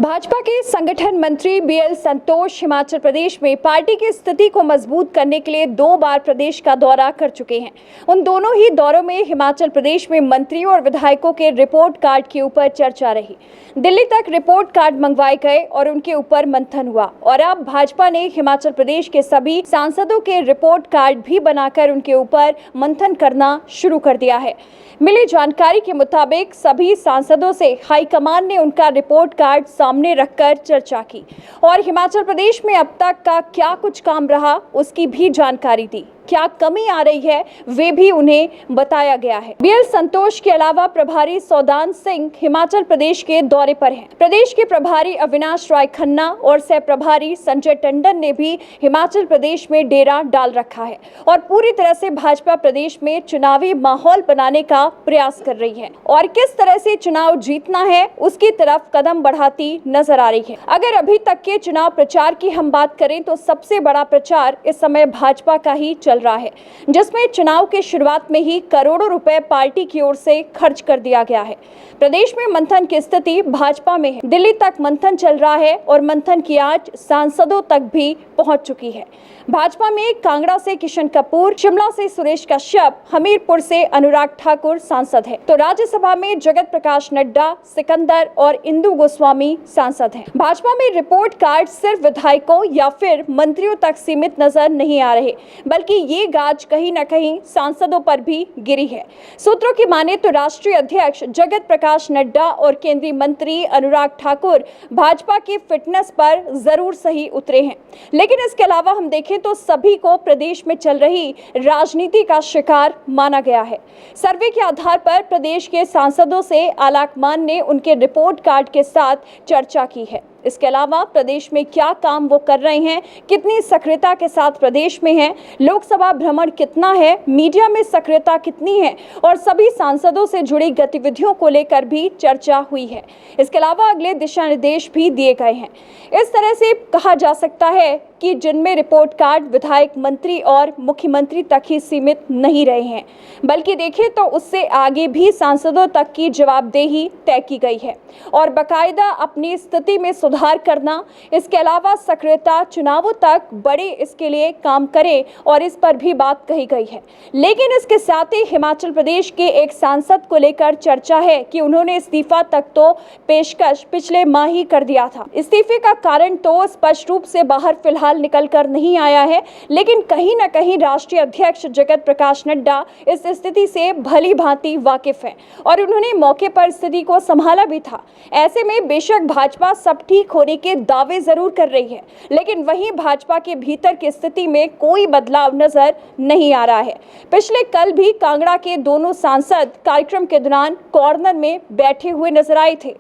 भाजपा के संगठन मंत्री बीएल संतोष हिमाचल प्रदेश में पार्टी की स्थिति को मजबूत करने के लिए 2 बार प्रदेश का दौरा कर चुके हैं। उन दोनों ही दौरों में हिमाचल प्रदेश में मंत्रियों और विधायकों के रिपोर्ट कार्ड के ऊपर चर्चा रही। दिल्ली तक रिपोर्ट कार्ड मंगवाए गए और उनके ऊपर मंथन हुआ और अब भाजपा ने हिमाचल प्रदेश के सभी सांसदों के रिपोर्ट कार्ड भी बनाकर उनके ऊपर मंथन करना शुरू कर दिया है। मिली जानकारी के मुताबिक सभी सांसदों से हाईकमान ने उनका रिपोर्ट कार्ड सामने रखकर चर्चा की और हिमाचल प्रदेश में अब तक का क्या कुछ काम रहा उसकी भी जानकारी दी। क्या कमी आ रही है वे भी उन्हें बताया गया है। बीएल संतोष के अलावा प्रभारी सौदान सिंह हिमाचल प्रदेश के दौरे पर हैं। प्रदेश के प्रभारी अविनाश राय खन्ना और सह प्रभारी संजय टंडन ने भी हिमाचल प्रदेश में डेरा डाल रखा है और पूरी तरह से भाजपा प्रदेश में चुनावी माहौल बनाने का प्रयास कर रही है और किस तरह से चुनाव जीतना है उसकी तरफ कदम बढ़ाती नजर आ रही है। अगर अभी तक के चुनाव प्रचार की हम बात करें तो सबसे बड़ा प्रचार इस समय भाजपा का ही चल रहा है, जिसमें चुनाव के शुरुआत में ही करोड़ों रुपए पार्टी की ओर से खर्च कर दिया गया है। प्रदेश में मंथन की स्थिति भाजपा में है। दिल्ली तक मंथन चल रहा है और मंथन की आंच सांसदों तक भी पहुंच चुकी है। भाजपा में कांगड़ा से किशन कपूर, शिमला से सुरेश कश्यप, हमीरपुर से अनुराग ठाकुर सांसद हैं, तो राज्यसभा में जगत प्रकाश नड्डा, सिकंदर और इंदु गोस्वामी सांसद हैं। भाजपा में रिपोर्ट कार्ड सिर्फ विधायकों या फिर मंत्रियों तक सीमित नजर नहीं आ रहे, बल्कि ये गाज कहीं न कहीं सांसदों पर भी गिरी है। सूत्रों की माने तो राष्ट्रीय अध्यक्ष जगत प्रकाश नड्डा और केंद्रीय मंत्री अनुराग ठाकुर भाजपा की फिटनेस पर जरूर सही उतरे हैं, लेकिन इसके अलावा हम देखें तो सभी को प्रदेश में चल रही राजनीति का शिकार माना गया है। सर्वे के आधार पर प्रदेश के सांसदों से आलाकमान ने उनके रिपोर्ट कार्ड के साथ चर्चा की है। इसके अलावा प्रदेश में क्या काम वो कर रहे हैं, कितनी सक्रियता के साथ प्रदेश में हैं, लोकसभा भ्रमण कितना है, मीडिया में सक्रियता कितनी है और सभी सांसदों से जुड़ी गतिविधियों को लेकर भी चर्चा हुई है। इसके अलावा अगले दिशा निर्देश भी दिए गए हैं। इस तरह से कहा जा सकता है कि जिनमें रिपोर्ट कार्ड विधायक, मंत्री और मुख्यमंत्री तक ही सीमित नहीं रहे हैं, बल्कि देखें तो उससे आगे भी सांसदों तक की जवाबदेही तय की गई है और बाकायदा अपनी स्थिति में सुधार करना, इसके अलावा सक्रियता चुनावों तक बढ़े, इसके लिए काम करें और इस पर भी बात कही गई है। लेकिन इसके साथ ही हिमाचल प्रदेश के एक सांसद को लेकर चर्चा है कि उन्होंने इस्तीफा तक तो पेशकश पिछले माह ही कर दिया था। इस्तीफे का कारण तो स्पष्ट रूप से बाहर फिलहाल निकल कर नहीं आया है, लेकिन कहीं न कहीं राष्ट्रीय अध्यक्ष जगत प्रकाश नड्डा इस स्थिति से भली भांति वाकिफ है और उन्होंने मौके पर स्थिति को संभाला भी था। ऐसे में बेशक भाजपा सब ठीक होने के दावे जरूर कर रही है, लेकिन वहीं भाजपा के भीतर की स्थिति में कोई बदलाव नजर नहीं आ रहा है। पिछले कल भी कांगड़ा के दोनों सांसद कार्यक्रम के दौरान कॉर्नर में बैठे हुए नजर आए थे।